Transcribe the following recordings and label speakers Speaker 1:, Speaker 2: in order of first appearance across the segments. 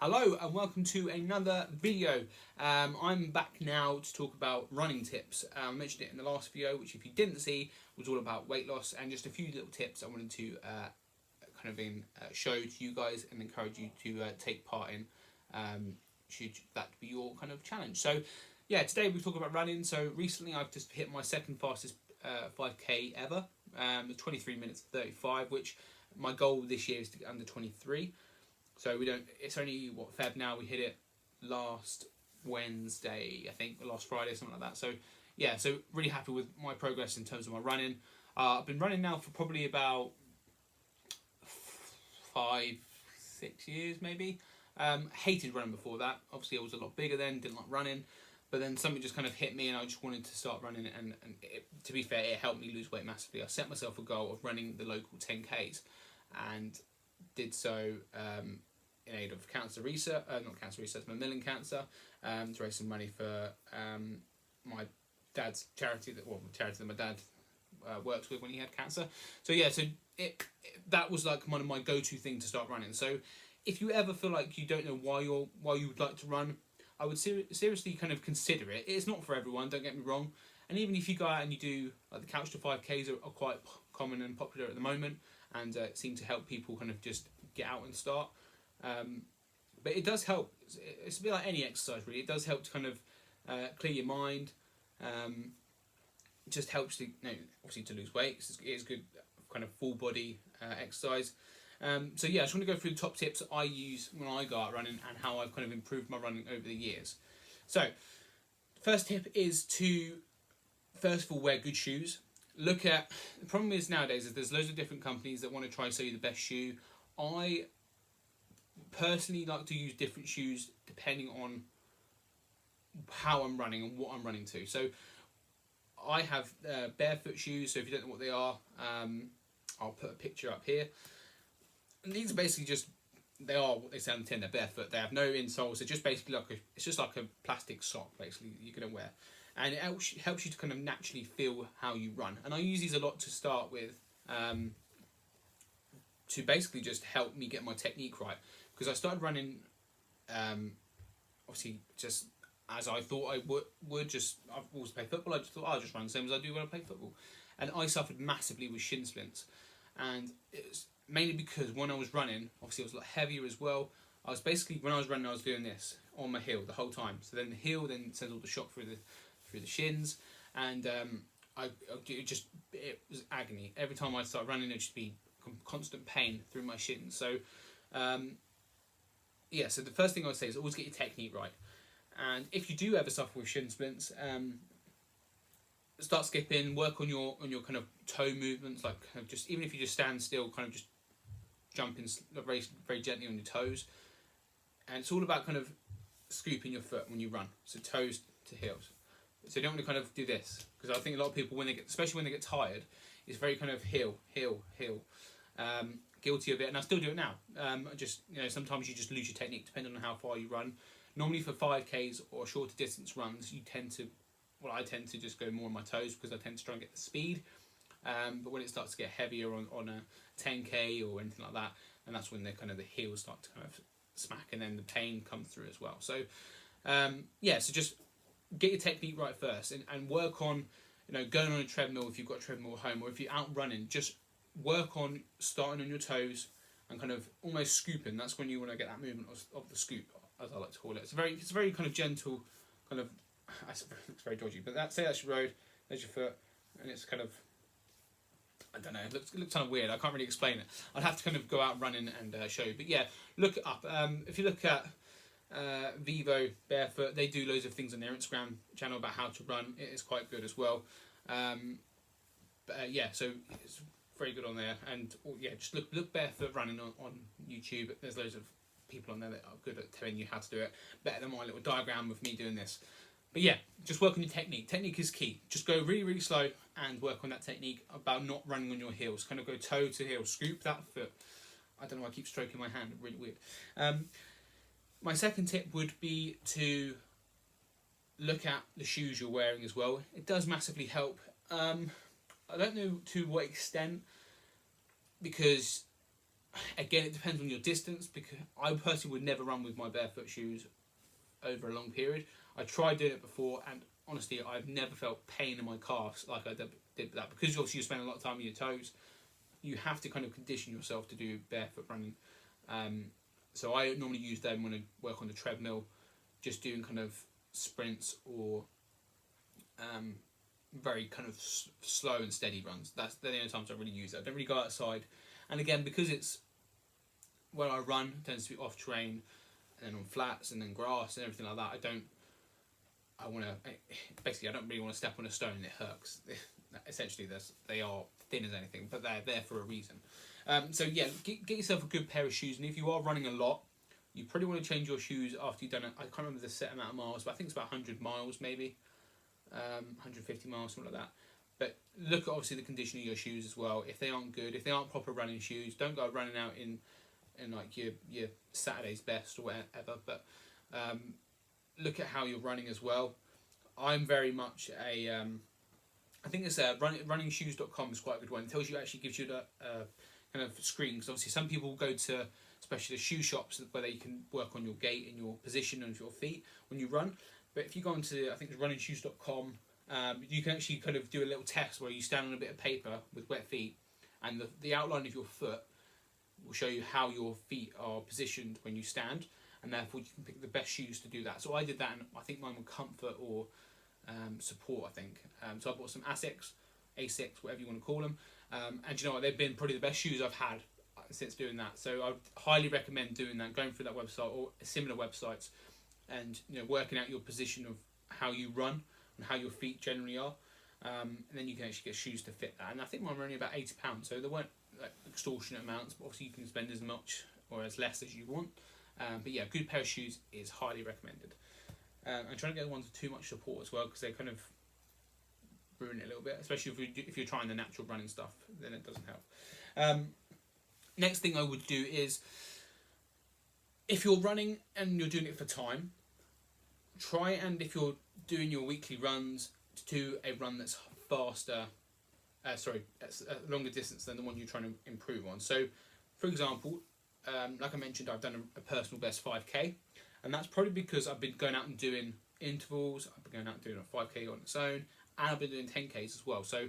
Speaker 1: Hello and welcome to another video. I'm back now to talk about running tips. I mentioned it in the last video, which if you didn't see, was all about weight loss and just a few little tips I wanted to show to you guys and encourage you to take part in, should that be your kind of challenge. So yeah, today we're talking about running. So recently I've just hit my second fastest 5k ever, 23 minutes 35, which my goal this year is to get under 23. So it's only Feb now. We hit it last Wednesday, I think, last Friday, something like that. So yeah, so really happy with my progress in terms of my running. I've been running now for probably about 5-6 years maybe. Hated running before that. Obviously I was a lot bigger then, didn't like running. But then something just kind of hit me and I just wanted to start running, and to be fair, it helped me lose weight massively. I set myself a goal of running the local 10Ks and did so in aid of cancer research, mammalian cancer, to raise some money for my dad's charity, that my dad works with when he had cancer. So yeah, that was like one of my go-to thing to start running. So if you ever feel like you don't know why you would like to run, I would seriously kind of consider it. It's not for everyone, don't get me wrong. And even if you go out and you do, like, the couch to 5Ks are quite common and popular at the moment, and seem to help people kind of just get out and start. But it does help. It's a bit like any exercise, really. It does help to kind of clear your mind. It just helps to, obviously, to lose weight. It is good kind of full body exercise. So yeah, I just want to go through the top tips I use when I go out running and how I've kind of improved my running over the years. So, first tip is to, first of all, wear good shoes. The problem is nowadays is there's loads of different companies that want to try and sell you the best shoe. I personally like to use different shoes depending on how I'm running and what I'm running to. So I have Barefoot Shoes. So if you don't know what they are, I'll put a picture up here. And these are basically they are what they say on the tin. They're barefoot. They have no insoles. They're just basically it's just like a plastic sock, basically, that you're going to wear. And it helps you to kind of naturally feel how you run. And I use these a lot to start with, to basically just help me get my technique right. Because I started running, obviously, just as I thought I would. I've always played football. I just thought I'll just run the same as I do when I play football. And I suffered massively with shin splints. And it's mainly because when I was running, obviously I was a lot heavier as well. When I was running, I was doing this on my heel the whole time. So then the heel then sends all the shock through the shins, and it was agony. Every time I started running, it'd just be constant pain through my shins. So so the first thing I would say is always get your technique right. And if you do ever suffer with shin splints, start skipping, work on your kind of toe movements, like kind of just, even if you just stand still, kind of just jumping very, very gently on your toes. And it's all about kind of scooping your foot when you run, so toes to heels. So you don't want to kind of do this, because I think a lot of people, especially when they get tired, it's very kind of heel. Guilty of it, and I still do it now. Sometimes you just lose your technique depending on how far you run. Normally for 5Ks or shorter distance runs, I tend to just go more on my toes, because I tend to try and get the speed. But when it starts to get heavier on a 10K or anything like that, and that's when the heels start to kind of smack, and then the pain comes through as well. So so just get your technique right first, and work on, going on a treadmill if you've got a treadmill at home, or if you're out running, just work on starting on your toes and kind of almost scooping. That's when you want to get that movement of the scoop, as I like to call it. It's very kind of gentle, kind of, it looks very dodgy, but that's your road, there's your foot, and it's kind of, I don't know, it looks kind of weird. I can't really explain it. I'd have to kind of go out running and show you. But yeah, look it up. If you look at Vivo Barefoot, they do loads of things on their Instagram channel about how to run. It is quite good as well. So it's very good on there. And just look Barefoot running on YouTube. There's loads of people on there that are good at telling you how to do it, better than my little diagram with me doing this. But yeah, just work on your technique. Technique is key. Just go really, really slow and work on that technique about not running on your heels. Kind of go toe to heel, scoop that foot. I don't know why I keep stroking my hand, really weird. My second tip would be to look at the shoes you're wearing as well. It does massively help. I don't know to what extent, because again, it depends on your distance, because I personally would never run with my barefoot shoes over a long period. I tried doing it before, and honestly, I've never felt pain in my calves like I did with that, because obviously you spend a lot of time on your toes. You have to kind of condition yourself to do barefoot running. So I normally use them when I work on the treadmill, just doing kind of sprints or very kind of slow and steady runs. That's the only times I really use it. I don't really go outside, and again, because it's where I run, it tends to be off terrain and then on flats and then grass and everything like that. I don't really want to step on a stone and it hurts. Essentially, they are thin as anything, but they're there for a reason. So yeah, get yourself a good pair of shoes, and if you are running a lot, you probably want to change your shoes after you've done it. I can't remember the set amount of miles, but I think it's about 100 miles maybe, 150 miles, something like that. But look at obviously the condition of your shoes as well. If they aren't good, if they aren't proper running shoes, don't go running out in like your Saturday's best or whatever. But look at how you're running as well. I'm very much a I think it's runningshoes.com is quite a good one. It tells you, actually gives you the kind of screen, because obviously some people go to especially the shoe shops where they can work on your gait and your position and your feet when you run. But if you go onto, I think it's runningshoes.com, you can actually kind of do a little test where you stand on a bit of paper with wet feet, and the outline of your foot will show you how your feet are positioned when you stand, and therefore you can pick the best shoes to do that. So I did that, and I think mine were Comfort or Support, I think. So I bought some Asics, whatever you want to call them, and you know what, they've been probably the best shoes I've had since doing that. So I would highly recommend doing that, going through that website or similar websites, and working out your position of how you run and how your feet generally are, and then you can actually get shoes to fit that. And I think mine were only about £80, so they weren't like extortionate amounts, but obviously you can spend as much or as less as you want. But yeah, a good pair of shoes is highly recommended. And trying to get the ones with too much support as well, because they kind of ruin it a little bit, especially if you're trying the natural running stuff, then it doesn't help. Next thing I would do is, if you're running and you're doing it for time, try and, if you're doing your weekly runs, to do a run that's faster, that's a longer distance than the one you're trying to improve on. So, for example, like I mentioned, I've done a personal best 5k, and that's probably because I've been going out and doing intervals, I've been going out and doing a 5k on its own, and I've been doing 10ks as well. So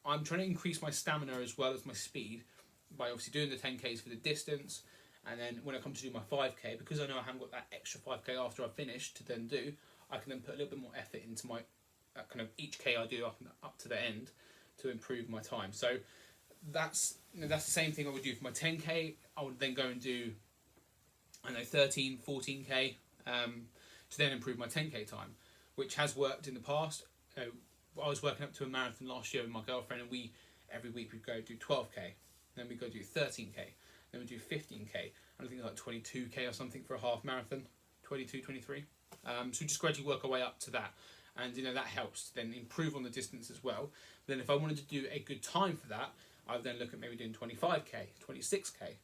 Speaker 1: I'm trying to increase my stamina as well as my speed by obviously doing the 10ks for the distance, and then when I come to do my 5k, because I know I haven't got that extra 5k after I've finished to then do, I can then put a little bit more effort into my kind of each k I do up to the end to improve my time. So that's the same thing I would do for my 10k. I would then go and do 13, 14k to then improve my 10k time, which has worked in the past. I was working up to a marathon last year with my girlfriend, and every week we'd go do 12k, then we'd go do 13k, then we'd do 15k, and I think like 22k or something for a half marathon, 22, 23. So we just gradually work our way up to that, and that helps to then improve on the distance as well. But then if I wanted to do a good time for that, I would then look at maybe doing 25k, 26k,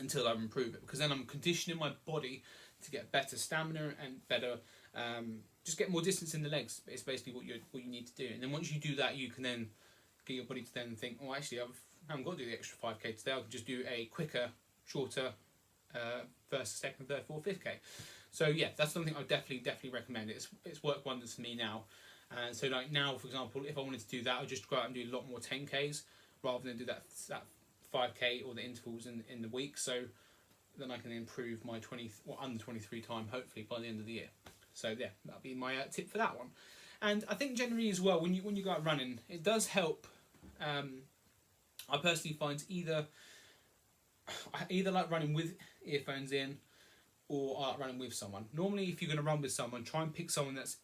Speaker 1: until I improve it, because then I'm conditioning my body to get better stamina and better, just get more distance in the legs. It's basically what you need to do. And then once you do that, you can then get your body to then think, oh, actually, I haven't got to do the extra 5k today. I can just do a quicker, shorter first, second, third, fourth, 5th k. So yeah, that's something I definitely recommend. It's worked wonders for me now. And so like now, for example, if I wanted to do that, I'd just go out and do a lot more 10ks rather than do that 5k or the intervals in the week. So then I can improve my under 23 time, hopefully by the end of the year. So yeah, that'll be my tip for that one. And I think generally as well, when you go out running, it does help. I personally find I either like running with earphones in, or I like running with someone. Normally, if you're going to run with someone, try and pick someone that's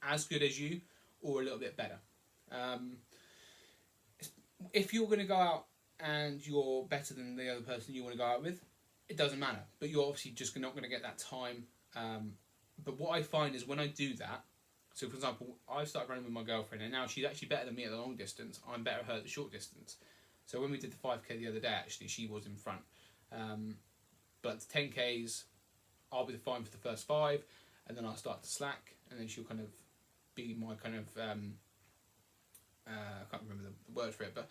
Speaker 1: as good as you or a little bit better. If you're going to go out and you're better than the other person you want to go out with, it doesn't matter. But you're obviously just not going to get that time. But what I find is when I do that, so for example, I started running with my girlfriend, and now she's actually better than me at the long distance. I'm better at her at the short distance. So when we did the 5k the other day, actually, she was in front. But the 10ks, I'll be fine for the first 5, and then I'll start to slack, and then she'll kind of be my kind of I can't remember the word for it, but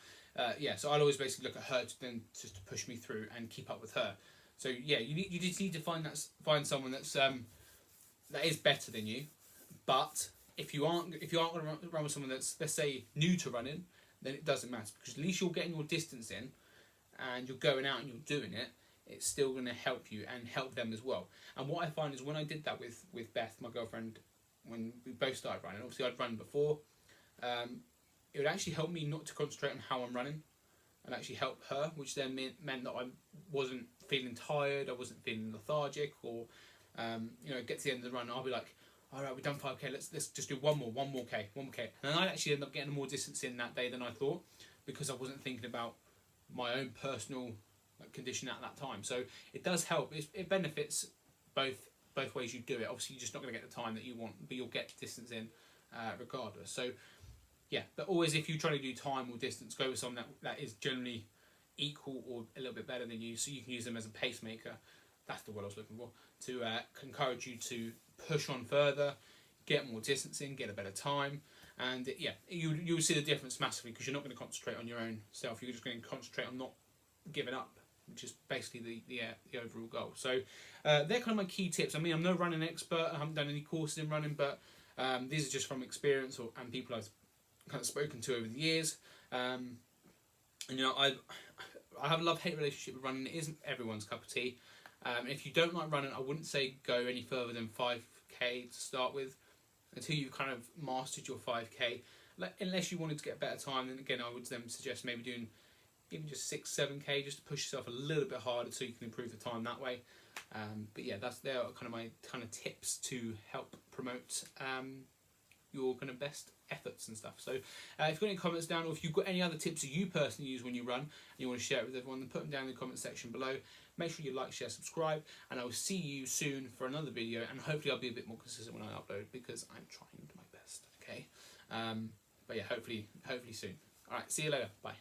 Speaker 1: yeah. So I'll always basically look at her to then just to push me through and keep up with her. So yeah, you just need to find someone that's that is better than you. But if you aren't going to run with someone that's, let's say, new to running, then it doesn't matter, because at least you're getting your distance in, and you're going out and you're doing it. It's still going to help you and help them as well. And what I find is when I did that with Beth, my girlfriend, when we both started running, obviously I'd run before, it would actually help me not to concentrate on how I'm running, and actually help her, which then meant that I wasn't feeling tired, I wasn't feeling lethargic, or get to the end of the run, I'll be like, all right, we've done 5k, let's just do one more k, and then I actually end up getting more distance in that day than I thought, because I wasn't thinking about my own personal condition at that time. So it does help. It benefits both ways you do it. Obviously, you're just not going to get the time that you want, but you'll get distance in regardless. So yeah, but always, if you try to do time or distance, go with someone that is generally equal or a little bit better than you, so you can use them as a pacemaker. That's the word I was looking for, to encourage you to push on further, get more distance in, get a better time. And yeah, you'll see the difference massively, because you're not going to concentrate on your own self. You're just going to concentrate on not giving up, which is basically the overall goal. So they're kind of my key tips. I mean, I'm no running expert. I haven't done any courses in running, but these are just from experience and people I've kind of spoken to over the years. And I have a love-hate relationship with running. It isn't everyone's cup of tea. If you don't like running, I wouldn't say go any further than 5k to start with, until you've kind of mastered your 5k. Unless you wanted to get a better time, then again I would then suggest maybe doing even just 6-7k, just to push yourself a little bit harder so you can improve the time that way. But yeah, they are kind of my kind of tips to help promote your kind of best efforts and stuff. So if you've got any comments down, or if you've got any other tips that you personally use when you run and you want to share it with everyone, then put them down in the comment section below. Make sure you like, share, subscribe, and I will see you soon for another video, and hopefully I'll be a bit more consistent when I upload, because I'm trying my best. Okay, but yeah, hopefully soon. All right, see you later. Bye.